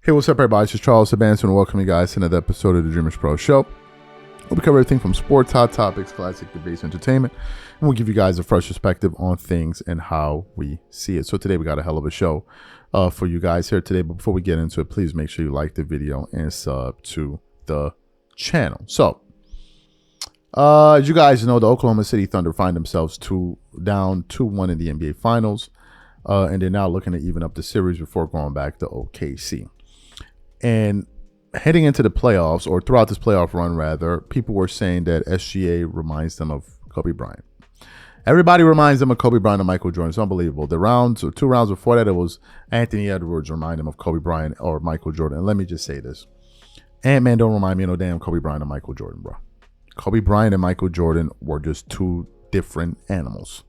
Hey, what's up, everybody? It's just Charles Sebastian, and welcome you guys to another episode of the DREAMERSPRO Show. We'll cover everything from sports, hot topics, classic debates, entertainment, and we'll give you guys a fresh perspective on things and how we see it. So today we got a hell of a show for you guys here today. But before we get into it, please make sure you like the video and sub to the channel. So, as you guys know, the Oklahoma City Thunder find themselves down 2-1 in the NBA Finals, and they're now looking to even up the series before going back to OKC. And heading into the playoffs, or throughout this playoff run, rather, people were saying that SGA reminds them of Kobe Bryant. Everybody reminds them of Kobe Bryant and Michael Jordan. It's unbelievable. The rounds, or 2 rounds before that, it was Anthony Edwards remind them of Kobe Bryant or Michael Jordan. And let me just say this. Ant-Man don't remind me of no damn Kobe Bryant and Michael Jordan, bro. Kobe Bryant and Michael Jordan were just two different animals.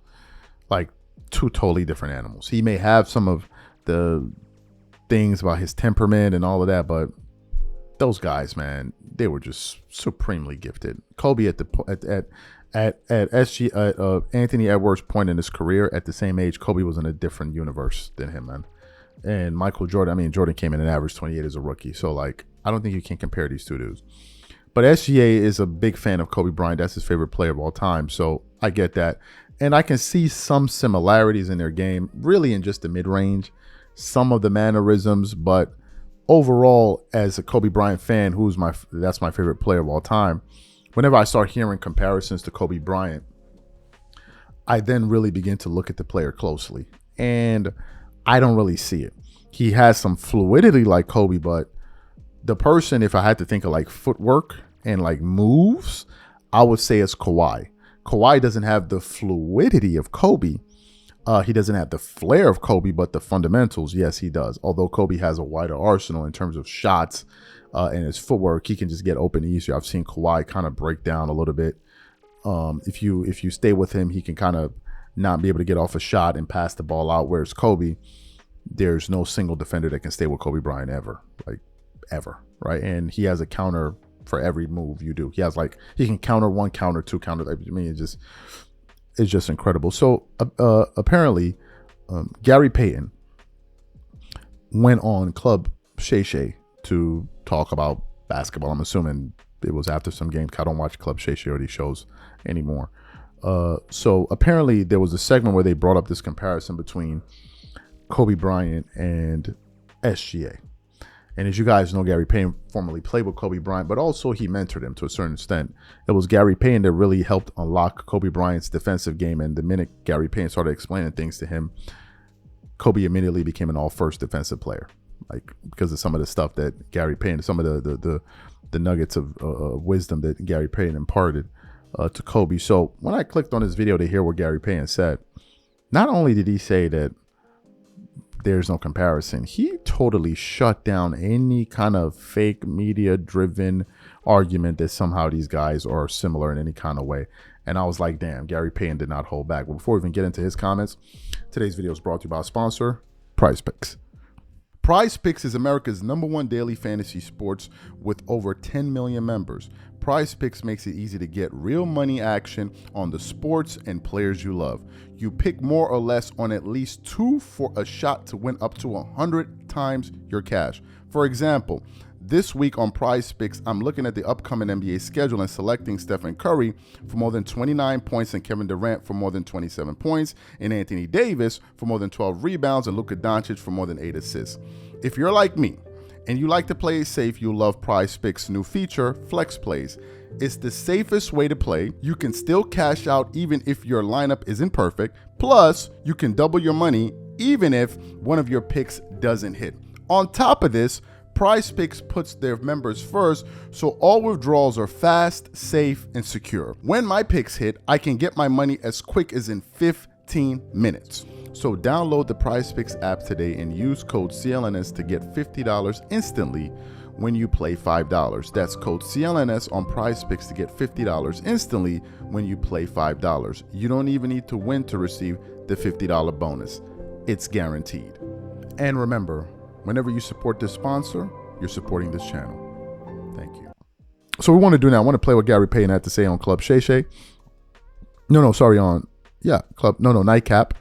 Like, two totally different animals. He may have some of the things about his temperament and all of that, but those guys, man, they were just supremely gifted. Kobe at Anthony Edwards' point in his career, at the same age, Kobe was in a different universe than him, man. And Michael Jordan, I mean, Jordan came in an average 28 as a rookie, so like, I don't think you can compare these two dudes. But SGA is a big fan of Kobe Bryant. That's his favorite player of all time, so I get that, and I can see some similarities in their game, really in just the mid-range. Some of the mannerisms, but overall, as a Kobe Bryant fan, that's my favorite player of all time, whenever I start hearing comparisons to Kobe Bryant, I then really begin to look at the player closely, and I don't really see it. He has some fluidity like Kobe, but the person, if I had to think of like footwork and like moves, I would say it's Kawhi. Kawhi doesn't have the fluidity of Kobe. He doesn't have the flair of Kobe, but the fundamentals, yes, he does. Although Kobe has a wider arsenal in terms of shots and his footwork, he can just get open easier. I've seen Kawhi kind of break down a little bit. If you stay with him, he can kind of not be able to get off a shot and pass the ball out. Whereas Kobe, there's no single defender that can stay with Kobe Bryant ever, right? And he has a counter for every move you do. He can counter one, counter two, counter. I mean, it's just incredible. So apparently, Gary Payton went on Club Shay Shay to talk about basketball. I'm assuming it was after some game. I don't watch Club Shay Shay or these shows anymore. So apparently there was a segment where they brought up this comparison between Kobe Bryant and SGA. And as you guys know, Gary Payton formerly played with Kobe Bryant, but also he mentored him to a certain extent. It was Gary Payton that really helped unlock Kobe Bryant's defensive game. And the minute Gary Payton started explaining things to him, Kobe immediately became an all-first defensive player, like because of some of the stuff that Gary Payton, some of the nuggets of wisdom that Gary Payton imparted to Kobe. So when I clicked on this video to hear what Gary Payton said, not only did he say that there's no comparison, he totally shut down any kind of fake media driven argument that somehow these guys are similar in any kind of way. And I was like, damn, Gary Payton did not hold back. But before we even get into his comments, today's video is brought to you by our sponsor, PrizePicks. PrizePicks is America's #1 daily fantasy sports with over 10 million members. PrizePicks makes it easy to get real money action on the sports and players you love. You pick more or less on at least 2 for a shot to win up to 100 times your cash. For example, this week on PrizePicks, I'm looking at the upcoming NBA schedule and selecting Stephen Curry for more than 29 points and Kevin Durant for more than 27 points and Anthony Davis for more than 12 rebounds and Luka Doncic for more than 8 assists. If you're like me and you like to play it safe, you'll love PrizePicks' new feature, Flex Plays. It's the safest way to play. You can still cash out even if your lineup isn't perfect. Plus, you can double your money even if one of your picks doesn't hit. On top of this, PrizePicks puts their members first, so all withdrawals are fast, safe, and secure. When my picks hit, I can get my money as quick as in 15 minutes. So download the PrizePicks app today and use code CLNS to get $50 instantly when you play $5. That's code CLNS on PrizePicks to get $50 instantly when you play $5. You don't even need to win to receive the $50 bonus. It's guaranteed. And remember, whenever you support this sponsor, you're supporting this channel. Thank you. So we want to do now, I want to play what Gary Payton had to say on Club Shay Shay. Nightcap.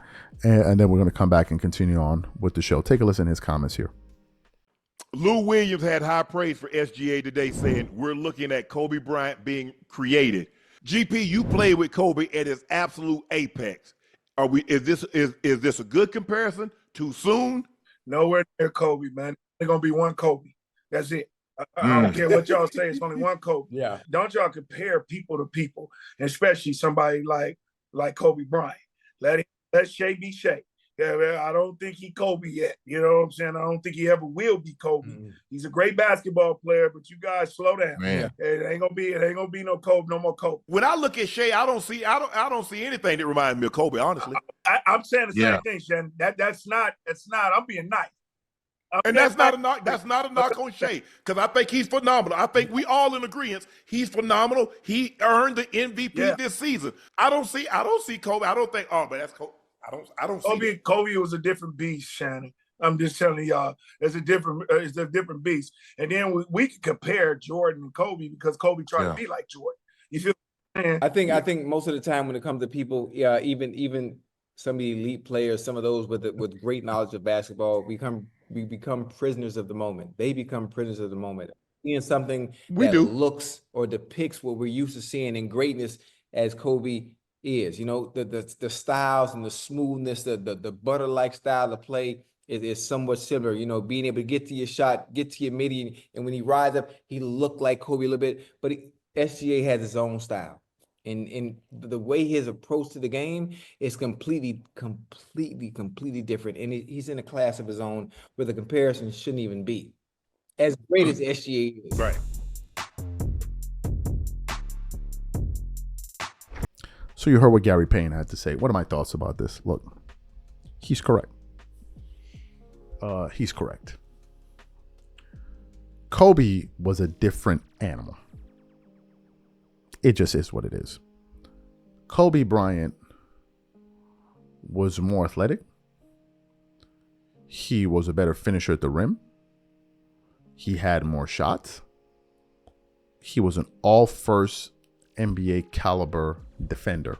And then we're going to come back and continue on with the show. Take a listen to his comments here. Lou Williams had high praise for SGA today, saying we're looking at Kobe Bryant being created. GP, you played with Kobe at his absolute apex. Are we? Is this a good comparison? Too soon? Nowhere near Kobe, man. There's gonna be one Kobe. That's it. I don't care what y'all say. It's only one Kobe. Yeah. Don't y'all compare people to people, and especially somebody like Kobe Bryant. Let Shea be Shea. Yeah, man, I don't think he Kobe yet. You know what I'm saying? I don't think he ever will be Kobe. He's a great basketball player, but you guys slow down. Man. It ain't gonna be no Kobe, no more Kobe. When I look at Shea, I don't see anything that reminds me of Kobe. Honestly, I'm saying the same thing, Shannon. That's not. I'm being nice. And that's not a knock. That's not a knock on Shea, because I think he's phenomenal. I think we all in agreement. He's phenomenal. He earned the MVP this season. I don't see Kobe. I don't think. Oh, but that's Kobe. I don't see Kobe was a different beast, Shannon. I'm just telling y'all, it's a different beast. And then we can compare Jordan and Kobe because Kobe tried to be like Jordan. You feel what I'm saying? I think most of the time when it comes to people, even some of the elite players, some of those with great knowledge of basketball, we become prisoners of the moment. They become prisoners of the moment. Seeing something that looks or depicts what we're used to seeing in greatness as Kobe is, the styles and the smoothness, the butter-like style of play is somewhat similar. Being able to get to your shot, get to your midi, and when he rides up, he looked like Kobe a little bit. But SGA has his own style. And the way his approach to the game is completely different. And he's in a class of his own where the comparison shouldn't even be. As great as SGA is. Right. So you heard what Gary Payton had to say. What are my thoughts about this? Look, he's correct. He's correct. Kobe was a different animal. It just is what it is. Kobe Bryant was more athletic. He was a better finisher at the rim. He had more shots. He was an all-first NBA caliber defender.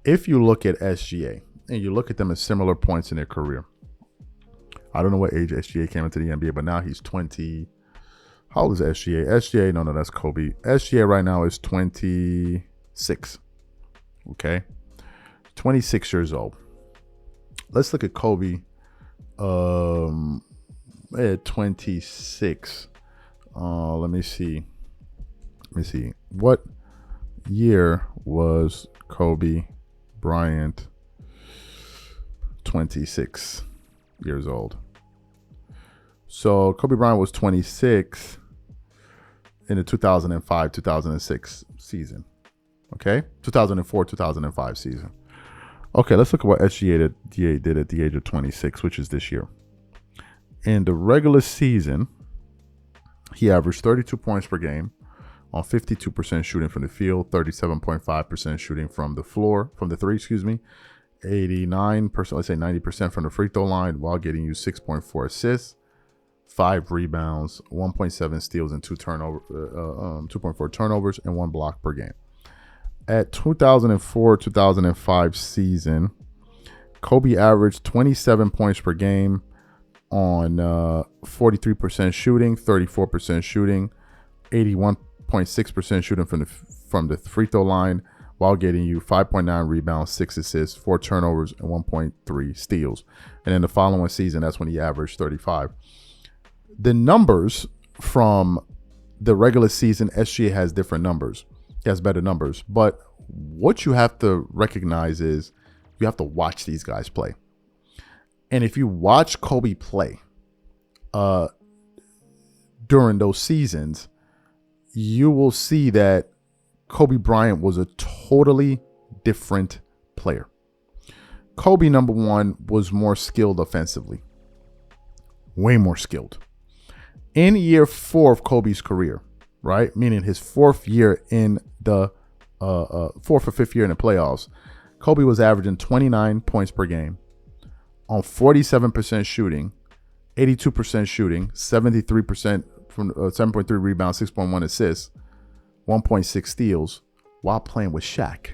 If you look at SGA and you look at them at similar points in their career, I don't know what age SGA came into the NBA, but now he's 20. How old is SGA? SGA, no, that's Kobe. SGA right now is 26. Okay. 26 years old. Let's look at Kobe at 26. Let me see. What year was Kobe Bryant 26 years old? So Kobe Bryant was 26 in the 2005-2006 season. Okay? 2004-2005 season. Okay, let's look at what SGA did at the age of 26, which is this year. In the regular season, he averaged 32 points per game on 52% shooting from the field, 37.5% shooting from the floor, from the three, 89%, let's say 90% from the free throw line, while getting you 6.4 assists, 5 rebounds, 1.7 steals, and 2.4 turnovers, and 1 block per game. At 2004-2005 season, Kobe averaged 27 points per game on 43% shooting, 34% shooting, 81.6% shooting from the free throw line, while getting you 5.9 rebounds, 6 assists, 4 turnovers, and 1.3 steals. And in the following season, that's when he averaged 35. The numbers from the regular season, SGA has different numbers. He has better numbers. But what you have to recognize is you have to watch these guys play. And if you watch Kobe play during those seasons, you will see that Kobe Bryant was a totally different player. Kobe, number one, was more skilled offensively. Way more skilled. In year 4 of Kobe's career, right? Meaning his 4th year in the 4th or 5th year in the playoffs, Kobe was averaging 29 points per game on 47% shooting, 82% shooting, 73% from 7.3 rebounds, 6.1 assists, 1.6 steals, while playing with Shaq.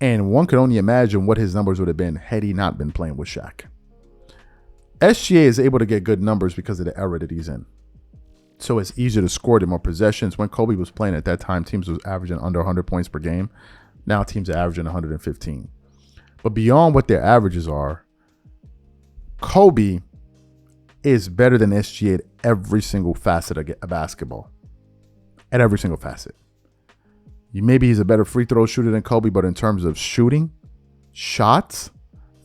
And one could only imagine what his numbers would have been had he not been playing with Shaq. SGA is able to get good numbers because of the era that he's in. So it's easier to score to more possessions. When Kobe was playing at that time, teams was averaging under 100 points per game. Now teams are averaging 115. But beyond what their averages are, Kobe is better than SGA at every single facet of basketball. At every single facet. Maybe he's a better free throw shooter than Kobe, but in terms of shooting, shots,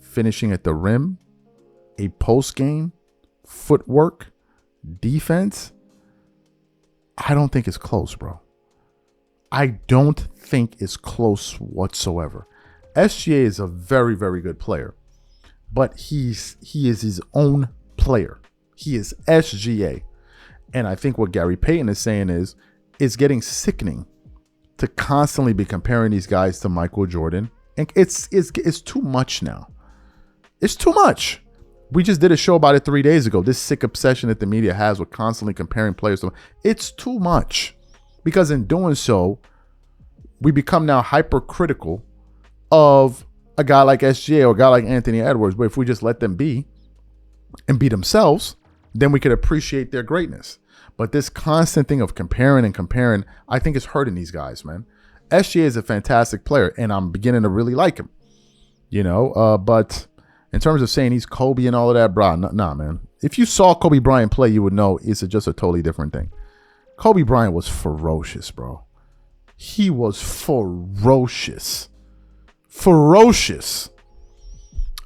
finishing at the rim, a post game, footwork, defense, I don't think it's close, bro. I don't think it's close whatsoever. SGA is a very, very good player, but he is his own player. He is SGA. And I think what Gary Payton is saying is it's getting sickening to constantly be comparing these guys to Michael Jordan. And it's too much now. It's too much. We just did a show about it 3 days ago. This sick obsession that the media has with constantly comparing players to, it's too much. Because in doing so, we become now hypercritical of a guy like SGA or a guy like Anthony Edwards. But if we just let them be and be themselves, then we could appreciate their greatness. But this constant thing of comparing and comparing, I think is hurting these guys, man. SGA is a fantastic player, and I'm beginning to really like him. But in terms of saying he's Kobe and all of that, bro, nah, man. If you saw Kobe Bryant play, you would know it's just a totally different thing. Kobe Bryant was ferocious, bro. He was ferocious. Ferocious.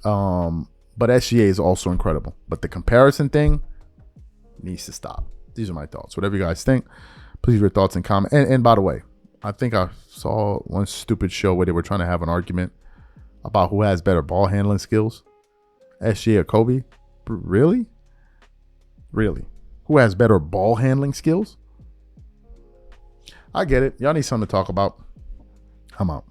But SGA is also incredible. But the comparison thing needs to stop. These are my thoughts. Whatever you guys think, please leave your thoughts and comment. And by the way, I think I saw one stupid show where they were trying to have an argument about who has better ball handling skills, SGA or Kobe. Really? Really? Who has better ball handling skills? I get it. Y'all need something to talk about. I'm out.